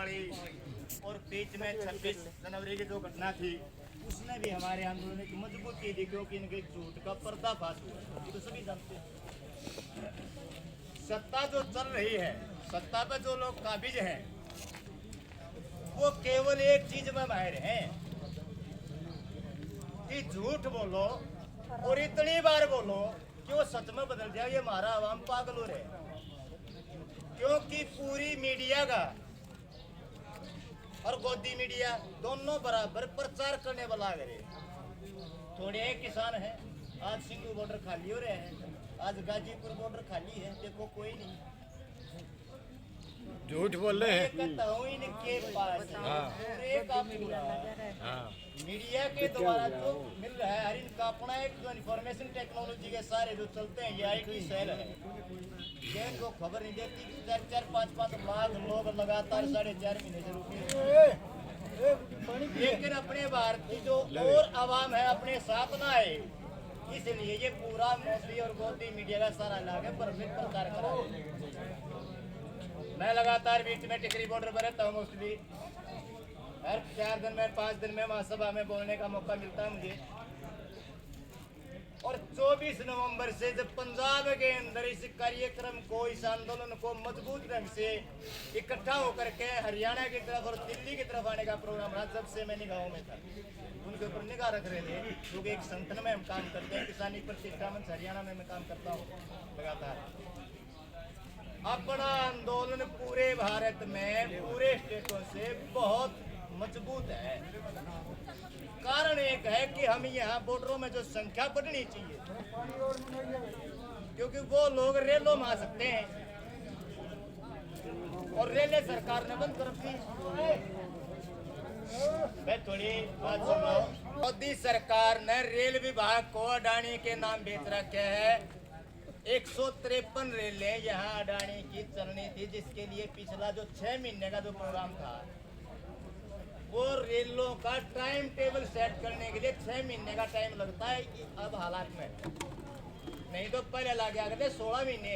वाली और बीच में 26 जनवरी की जो घटना थी उसने भी हमारे आंदोलन की मजबूती दी, क्योंकि इनके झूठ का पर्दाफाश हुआ। तो सभी जानते हैं सत्ता जो चल रही है, सत्ता पे जो लोग काबिज हैं वो केवल एक चीज में माहिर हैं कि झूठ बोलो और इतनी बार बोलो कि वो सच में बदल जाए। ये हमारा आवाम पागल हो रहे, क्योंकि पूरी मीडिया का और गोदी मीडिया दोनों बराबर प्रचार करने वाला करे। थोड़े किसान हैं, आज सिंगू बॉर्डर खाली हो रहे हैं, आज गाजीपुर बॉर्डर खाली है, देखो कोई नहीं, झूठ बोल रहे हैं। कहता हूँ इनके पास पूरे का पूरा मीडिया के द्वारा जो मिल रहा है, हर इनका अपना एक जो इन्फॉर्मेशन टेक्नोलॉजी के सारे जो चलते हैं, ये IT सेल है, ये इनको खबर नहीं देती। 4-5 लाख लोग लगातार 4.5 महीने से रुके, लेकिन अपने भारत की जो और आवाम है अपने साथ ना आए, इसलिए ये पूरा मोदी और गोदी मीडिया का सारा लागे परफेक्ट प्रचार करा। मैं लगातार बीच में टिकरी बॉर्डर पर रहता हूँ, मोस्टली हर 4 दिन में 5 दिन में महासभा में बोलने का मौका मिलता है मुझे। और 24 नवंबर से जब पंजाब के अंदर इस कार्यक्रम को, इस आंदोलन को मजबूत ढंग से इकट्ठा होकर के हरियाणा की तरफ और दिल्ली की तरफ आने का प्रोग्राम रहा, जब से मैं निगाहों में था उनके ऊपर निगाह रख रहे थे, क्योंकि एक संगठन में हम काम करते हैं, किसानी प्रतिष्ठा मंच हरियाणा में मैं काम करता हूँ लगातार। अपना आंदोलन पूरे भारत में पूरे स्टेटों से बहुत मजबूत है। कारण एक है कि हम यहाँ बॉर्डरों में जो संख्या बढ़नी चाहिए, क्योंकि वो लोग रेलों में आ सकते हैं और रेलें सरकार ने बंद कर रखी। मैं थोड़ी बात सुन रहा हूँ। मोदी सरकार ने रेल विभाग को अडानी के नाम बेच रखे है। 153 रेलें यहाँ अडानी की चलनी थी, जिसके लिए पिछला जो 6 महीने का जो प्रोग्राम था, वो रेलों का टाइम टेबल सेट करने के लिए 6 महीने का टाइम लगता है अब हालात में। नहीं तो पहले लगे अगले 16 महीने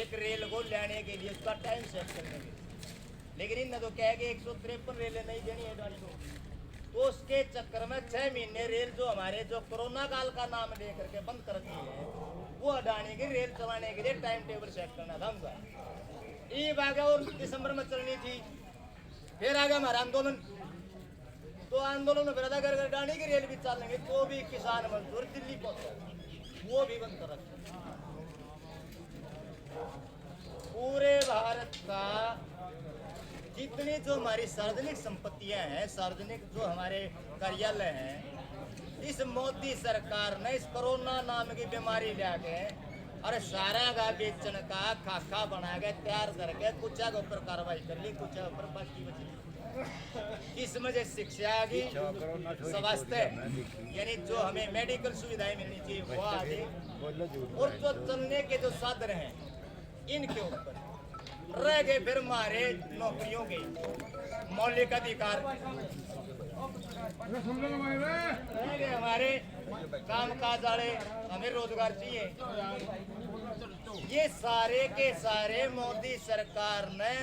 एक रेल को लेने के लिए, उसका टाइम सेट करने के लिए। लेकिन इनने तो कह के 153 रेलें नहीं देनी है अडानी को, तो उसके चक्कर में 6 महीने रेल जो हमारे जो कोरोना काल का नाम लेकर के बंद कर दी है, वो अडानी की रेल चलाने के लिए टाइम टेबल सेट करना था उनका। ईब आ गया और दिसंबर में चलनी थी, फिर आ गया हमारा आंदोलन, तो आंदोलन में फिर अगर अडानी की रेल भी चलेंगे तो भी किसान मजदूर दिल्ली पहुंचे, वो भी बंद कर रखे। पूरे भारत का जितनी जो हमारी सार्वजनिक संपत्तियां हैं, सार्वजनिक जो हमारे कार्यालय हैं, इस मोदी सरकार ने इस कोरोना नाम की बीमारी ले के और सारा का बेचने का खाका बना के तैयार करके कुछ के ऊपर कार्रवाई कर ली, कुछ के ऊपर बाकी बची। इसमें जो शिक्षा की, स्वास्थ्य यानी जो हमें मेडिकल सुविधाएं मिलनी चाहिए वो आ गई, और जो चलने के जो साधन हैं इनके ऊपर रह गए। फिर हमारे नौकरियों के मौलिक अधिकार रह गए, हमारे काम काज वाले, हमें रोजगार चाहिए। ये सारे के सारे मोदी सरकार ने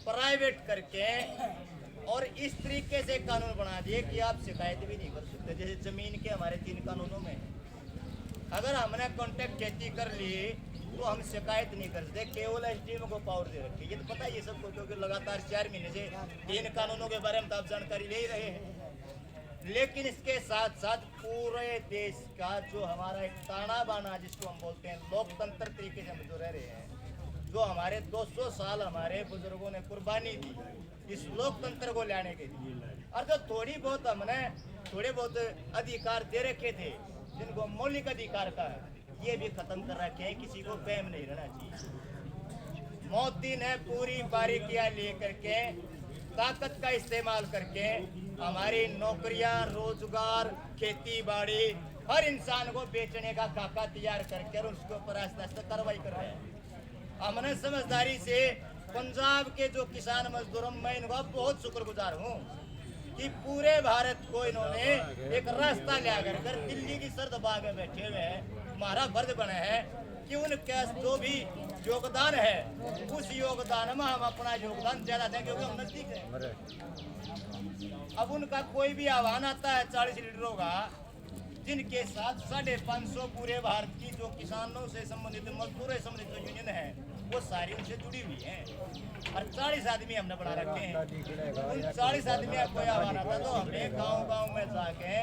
प्राइवेट करके और इस तरीके से कानून बना दिए कि आप शिकायत भी नहीं कर सकते। जैसे जमीन के हमारे 3 कानूनों में, अगर हमने कॉन्ट्रैक्ट खेती कर ली तो हम शिकायत नहीं कर सकते, केवल SDM को पावर दे रखी। ये तो पता है ये सबको, क्योंकि लगातार 4 महीने से 3 कानूनों के बारे में तो आप जानकारी ले ही रहे हैं। लेकिन इसके साथ साथ पूरे देश का जो हमारा एक ताना बाना जिसको हम बोलते हैं लोकतंत्र तरीके से हम जो रह रहे हैं, जो हमारे 200 साल हमारे बुजुर्गों ने कुर्बानी दी इस लोकतंत्र को लाने के लिए, और जो थोड़ी बहुत हमने थोड़े बहुत अधिकार दे रखे थे जिनको मौलिक अधिकार का, ये भी खत्म कर रखे हैं। किसी को वहम नहीं रहना चाहिए। मोदी ने पूरी बारीकियां लेकर के, ताकत का इस्तेमाल करके हमारी नौकरियां, रोजगार, खेती बाड़ी, हर इंसान को बेचने का खाका तैयार करके और उसके ऊपर आस्ते आस्ते कार्रवाई कर रहे हैं। हमने समझदारी से पंजाब के जो किसान मजदूरों, मैं इनका बहुत शुक्रगुजार हूँ कि पूरे भारत को इन्होंने एक रास्ता ले कर दिल्ली की सर्द बाग में बैठे हुए हैं। हमारा फर्ज बना है कि उनके जो भी योगदान है, उस योगदान में हम अपना योगदान ज्यादा दें क्योंकि हम नजदीक है। अब उनका कोई भी आह्वान आता है 40 लीडरों का, जिनके साथ 550 पूरे भारत की जो किसानों से संबंधित, मजदूरों से संबंधित जो यूनियन है वो सारी उनसे जुड़ी हुई है, और 40 आदमी हमने बना रखे हैं। उन 40 आदमी का कोई आह्वान आता तो हमें गांव-गांव में जाके,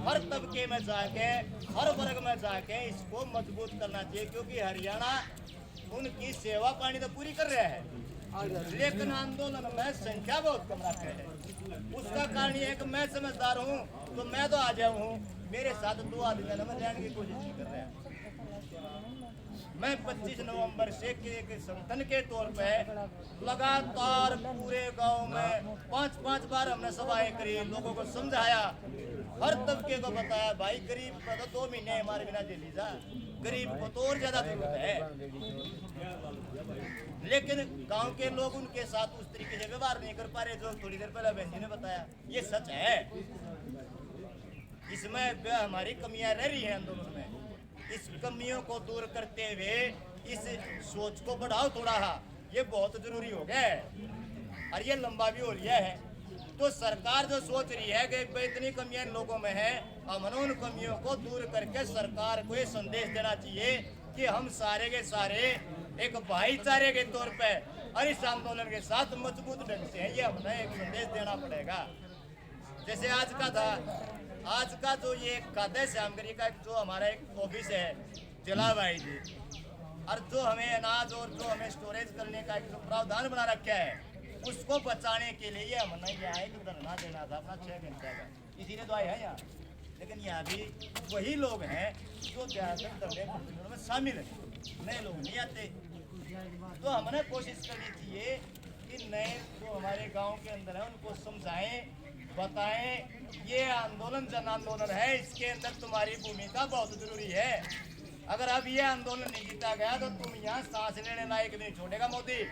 हर तबके में जाके, हर वर्ग में जाके इसको मजबूत करना चाहिए, क्योंकि हरियाणा उनकी सेवा पानी तो पूरी कर रहा है, लेकिन आंदोलन में संख्या बहुत कम रखे है। उसका कारण ये है कि मैं समझदार हूँ तो मैं तो आ जाऊँ हूँ, मेरे साथ 2 आदमी में जाने की कोशिश नहीं कर रहे हैं। मैं 25 नवंबर से एक संगठन के तौर पे लगातार पूरे गांव में 5-5 बार हमने सभाएं करी, लोगों को समझाया, हर तबके को बताया, भाई गरीब को तो 2 महीने हमारे बिना झेली जा, गरीब को तो और ज्यादा जरूरत है। लेकिन गांव के लोग उनके साथ उस तरीके से व्यवहार नहीं कर पा रहे जो थोड़ी देर पहले बहन जी ने बताया, ये सच है। इसमें हमारी कमियां रह रही हैं आंदोलन में। इस कमियों को दूर करते हुए इस सोच को बढ़ाओ थोड़ा, ये बहुत जरूरी हो गया है, और ये लंबा भी हो लिया है। तो सरकार जो सोच रही है कि इतनी कमियां लोगों में है, हमने उन कमियों को दूर करके सरकार को ये संदेश देना चाहिए कि हम सारे के सारे एक भाईचारे के तौर पे और इस आंदोलन के साथ मजबूत ढंग से ये हमें एक संदेश देना पड़ेगा। जैसे आज का था, आज का जो ये खाद्य सामग्री का जो हमारा एक ऑफिस है जिला वाइज, और जो हमें अनाज और जो हमें स्टोरेज करने का एक जो प्रावधान बना रखा है, उसको बचाने के लिए हमने यहाँ एक धरना देना था अपना 6 घंटे का, इसीलिए तो आए हैं यहाँ। लेकिन यहाँ भी वही लोग हैं जो ज़्यादातर धरने में शामिल है, नए लोग नहीं आते। तो हमने कोशिश करनी चाहिए कि नए जो हमारे गांव के अंदर है उनको समझाएं, बताएं ये आंदोलन जन आंदोलन है, इसके अंदर तुम्हारी भूमिका बहुत जरूरी है। अगर अब ये आंदोलन नहीं जीता गया तो तुम यहाँ सांस लेने लायक नहीं छोड़ेगा मोदी,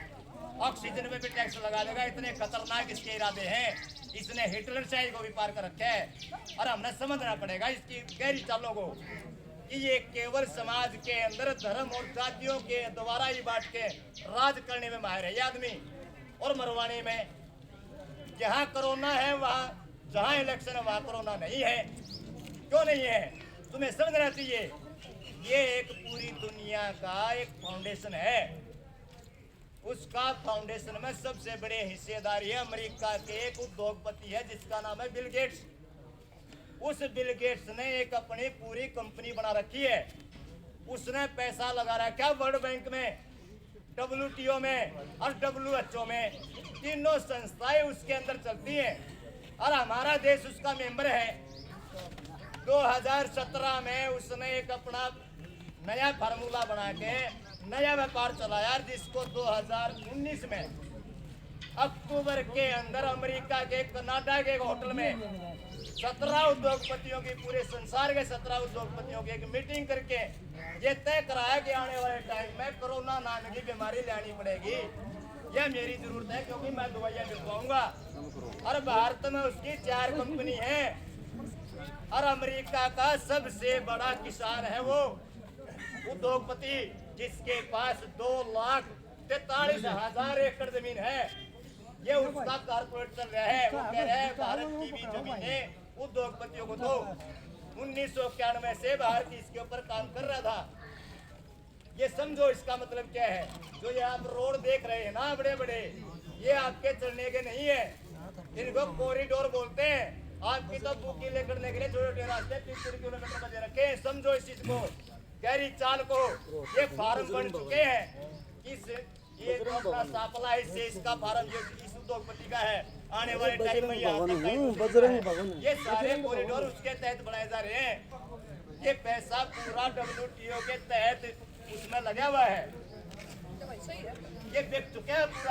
ऑक्सीजन पे भी टैक्स लगा देगा। इतने खतरनाक इसके इरादे हैं, इसने हिटलर शाही को भी पार कर रखा है, और हमने समझना पड़ेगा इसकी गहरी चालों को कि ये केवल समाज के अंदर धर्म और जातियों के द्वारा ही बांट के राज करने में माहिर है ये आदमी, और मरवाने में। जहाँ कोरोना है वहाँ, जहाँ इलेक्शन है वहाँ कोरोना नहीं है। क्यों नहीं है? तुम्हें समझना चाहिए ये एक पूरी दुनिया का एक फाउंडेशन है, उसका फाउंडेशन में सबसे बड़े हिस्सेदारी है अमेरिका के एक उद्योगपति है जिसका नाम है बिल गेट्स। उस बिल गेट्स ने एक अपनी पूरी कंपनी बना रखी है, उसने पैसा लगा रखा वर्ल्ड बैंक में, WTO में और WHO में, तीनों संस्थाएं उसके अंदर चलती हैं, और हमारा देश उसका मेंबर है। 2017 में उसने एक अपना नया फार्मूला बना के नया व्यापार चलाया, जिसको 2019 में अक्टूबर के अंदर अमेरिका के कनाडा के एक होटल में 17 उद्योगपतियों की, पूरे संसार के 17 उद्योगपतियों की एक मीटिंग करके ये तय कराया कि आने वाले टाइम में कोरोना नाम की बीमारी लानी पड़ेगी। यह मेरी जरूरत है क्योंकि मैं दवाइयाँ दिलवाऊंगा, और भारत में उसकी 4 कंपनी है, और अमेरिका का सबसे बड़ा किसान है वो उद्योगपति, जिसके पास 2,43,000 एकड़ जमीन है। ये उसका कारपोरेट चल रहा है। वो कह रहे हैं भारत की भी जमीनें उद्योगपतियों को दो। 1991 से भारत इसके ऊपर काम कर रहा था। ये समझो इसका मतलब क्या है। जो ये आप रोड देख रहे हैं ना बड़े बड़े, ये आपके चलने के नहीं है, इनको कॉरिडोर बोलते हैं। आपकी तो बुकी ले करने के लिए छोटे छोटे रास्ते 30 किलोमीटर बजे रखे। समझो इस चीज को, गहरी चाल को। ये फार्म बन चुके हैं, ये जो अपना सापला है इससे इसका फार्म इस उद्योगपति का है। आने वाले टाइम में ये सारे कॉरिडोर उसके तहत बनाए जा रहे हैं। ये पैसा पूरा WTO के तहत उसमें लगा हुआ है, ये बिक चुके हैं पूरा।